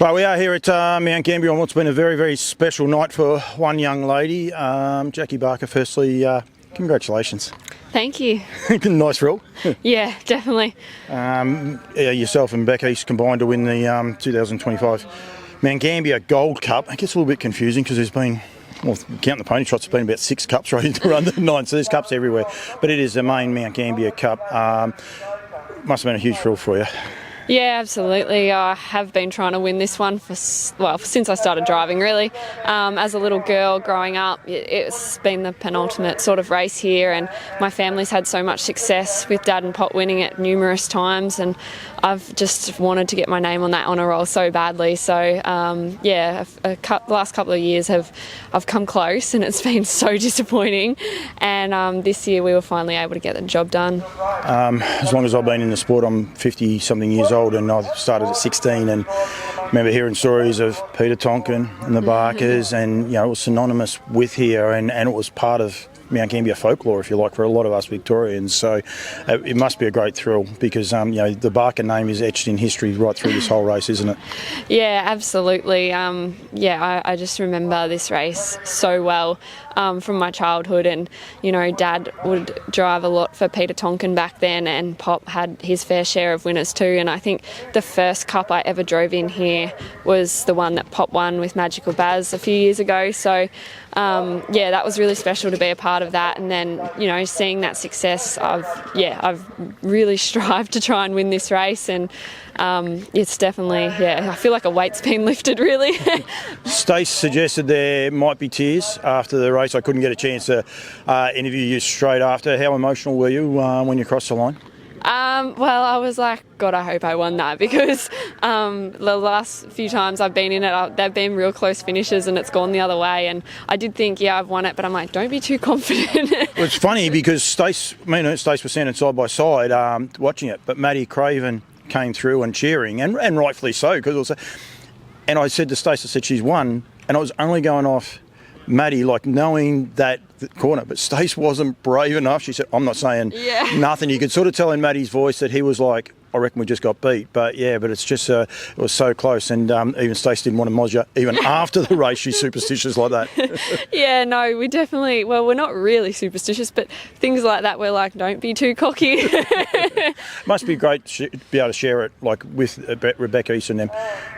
Well, we are here at Mount Gambier on what's been a very, very special night for one young lady. Jackie Barker, firstly, congratulations. Thank you. Nice rule. Yeah, definitely. Yourself and Bec East combined to win the 2025 Mount Gambier Gold Cup. It gets a little bit confusing because there's been, well, counting the pony trots, there's been about 6 cups ready to run the 9, so there's cups everywhere. But it is the main Mount Gambier Cup. Must have been a huge thrill for you. Yeah, absolutely. I have been trying to win this one since I started driving, really. As a little girl growing up, it's been the penultimate sort of race here, and my family's had so much success with Dad and Pop winning it numerous times, and I've just wanted to get my name on that honour roll so badly. So, the last couple of years I've come close, and it's been so disappointing. And this year we were finally able to get the job done. As long as I've been in the sport, I'm 50-something years old, and I started at 16, and remember hearing stories of Peter Tonkin and the Barkers, and it was synonymous with here, and it was part of Mount Gambier folklore, if you like, for a lot of us Victorians. So it must be a great thrill because the Barker name is etched in history right through this whole race, isn't it? Yeah, absolutely. I just remember this race so well from my childhood, and Dad would drive a lot for Peter Tonkin back then, and Pop had his fair share of winners too. And I think the first cup I ever drove in here was the one that Pop won with Magical Baz a few years ago. So that was really special to be a part of that. And then seeing that success, I've really strived to try and win this race, and it's definitely, I feel like a weight's been lifted, really. Stace suggested there might be tears after the race. I couldn't get a chance to interview you straight after. How emotional were you when you crossed the line? Well, I was like, God, I hope I won that, because the last few times I've been in it, they've been real close finishes and it's gone the other way. And I did think, I've won it, but I'm like, don't be too confident. Well, it's funny because Stace was standing side by side watching it, but Maddie Craven came through and cheering, and rightfully so, because also. And I said to Stace, I said, she's won, and I was only going off Maddie, like knowing that corner, but Stace wasn't brave enough. She said, I'm not saying nothing. You could sort of tell in Maddie's voice that he was like, I reckon we just got beat. But it's just, it was so close. And even Stace didn't want to moz you even after the race. She's superstitious like that. Yeah, no, we definitely, we're not really superstitious, but things like that, we're like, don't be too cocky. Must be great to be able to share it like with Bec East and them.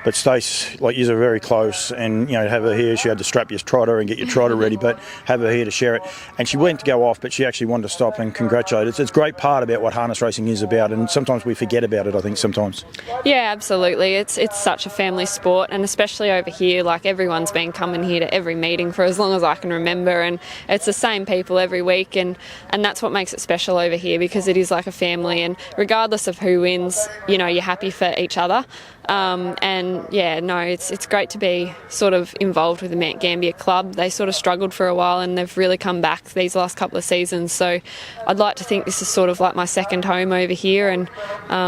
But Stace, like, you're very close, and have her here. She had to strap your trotter and get your trotter ready, but have her here to share it. And she went to go off, but she actually wanted to stop and congratulate. It's a great part about what harness racing is about, and sometimes we forget about it, I think, sometimes. Yeah, absolutely. It's such a family sport, and especially over here, like, everyone's been coming here to every meeting for as long as I can remember, and it's the same people every week, and that's what makes it special over here, because it is like a family, and regardless of who wins, you're happy for each other. It's great to be sort of involved with the Mount Gambier Club. They sort of struggled for a while, and they've really come back these last couple of seasons. So I'd like to think this is sort of like my second home over here, and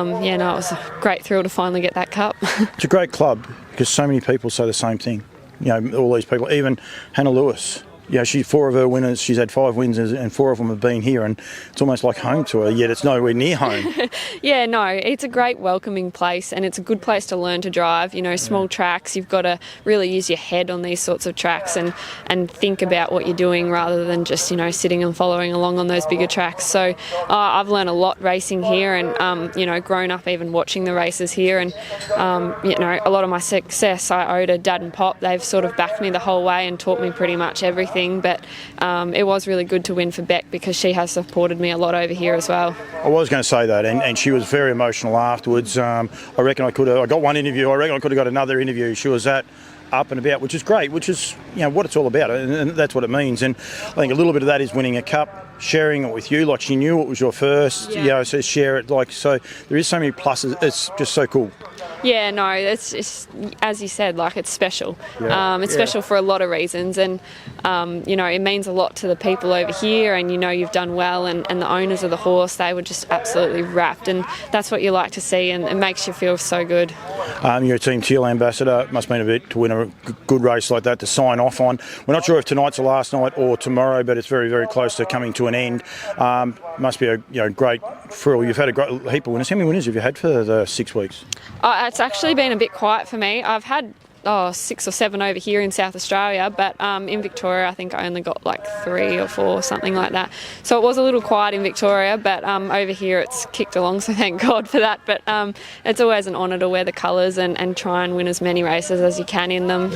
it was a great thrill to finally get that cup. It's a great club because so many people say the same thing. All these people, even Hannah Lewis. She's 4 of her winners. She's had 5 wins, and 4 of them have been here, and it's almost like home to her, yet it's nowhere near home. Yeah, no, it's a great welcoming place, and it's a good place to learn to drive. Small tracks, you've got to really use your head on these sorts of tracks and think about what you're doing rather than just, sitting and following along on those bigger tracks. So I've learned a lot racing here, and, grown up even watching the races here, and, a lot of my success I owe to Dad and Pop. They've sort of backed me the whole way and taught me pretty much everything. But it was really good to win for Bec, because she has supported me a lot over here as well. I was going to say that, and she was very emotional afterwards. I reckon I got one interview. I reckon I could have got another interview. She was up and about, which is great, which is what it's all about, and that's what it means. And I think a little bit of that is winning a cup, sharing it with you, like she knew it was your first, so share it, so there is so many pluses. It's just so cool. Yeah, no, it's as you said, like, it's special. It's special for a lot of reasons, and it means a lot to the people over here, and you've done well, and the owners of the horse, they were just absolutely wrapped, and that's what you like to see, and it makes you feel so good. You're a Team Teal ambassador. It must mean a bit to win a good race like that to sign off on. We're not sure if tonight's the last night or tomorrow, but it's very, very close to coming to an end. Must be a great thrill. You've had a great heap of winners. How many winners have you had for the 6 weeks? At it's actually been a bit quiet for me. I've had 6 or 7 over here in South Australia, but in Victoria I think I only got like 3 or 4, something like that. So it was a little quiet in Victoria, but over here it's kicked along, so thank God for that. But it's always an honour to wear the colours and try and win as many races as you can in them.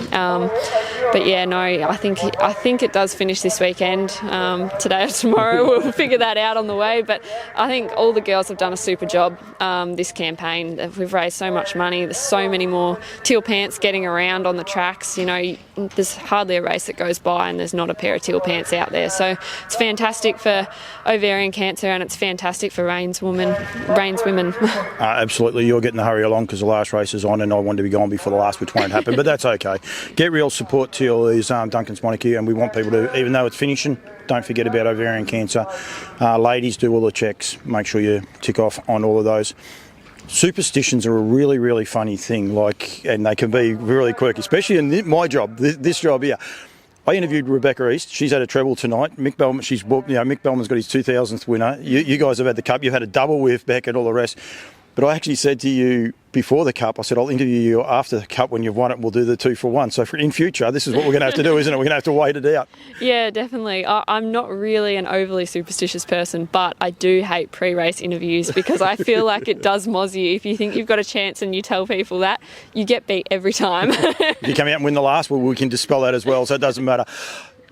But yeah, no, I think it does finish this weekend. Today or tomorrow we'll figure that out on the way. But I think all the girls have done a super job this campaign. We've raised so much money. There's so many more teal pants getting around on the tracks. You know, there's hardly a race that goes by and there's not a pair of teal pants out there. So it's fantastic for ovarian cancer and it's fantastic for Reigns women. Absolutely, you're getting the hurry along because the last race is on and I want to be gone before the last, which won't happen, but that's okay. Get real support to all these Duncan's Monarchy, and we want people to, even though it's finishing, don't forget about ovarian cancer. Ladies, do all the checks. Make sure you tick off on all of those. Superstitions are a really, really funny thing, and they can be really quirky, especially in my job, this job here. I interviewed Rebecca East. She's had a treble tonight. Mick Bellman, Mick Bellman's got his 2000th winner. You guys have had the cup. You've had a double with Beck and all the rest. But I actually said to you before the cup, I said, I'll interview you after the cup when you've won it. We'll do the 2 for 1. So in future, this is what we're going to have to do, isn't it? We're going to have to wait it out. Yeah, definitely. I'm not really an overly superstitious person, but I do hate pre-race interviews because I feel like it does moz you. If you think you've got a chance and you tell people that, you get beat every time. If you come out and win the last, well, we can dispel that as well, so it doesn't matter.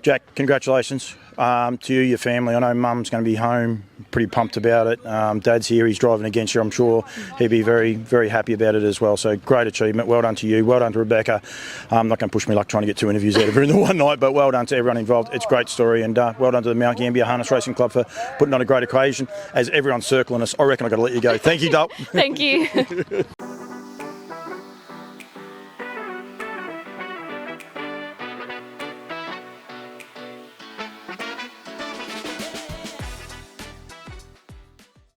Jack, congratulations to you, your family. I know Mum's going to be home, pretty pumped about it. Dad's here, he's driving against you. I'm sure he'll be very, very happy about it as well. So great achievement. Well done to you. Well done to Rebecca. I'm not going to push me luck trying to get 2 interviews out of her in the one night, but well done to everyone involved. It's a great story, and well done to the Mount Gambier Harness Racing Club for putting on a great occasion. As everyone's circling us, I reckon I've got to let you go. Thank you, Dale. Thank you.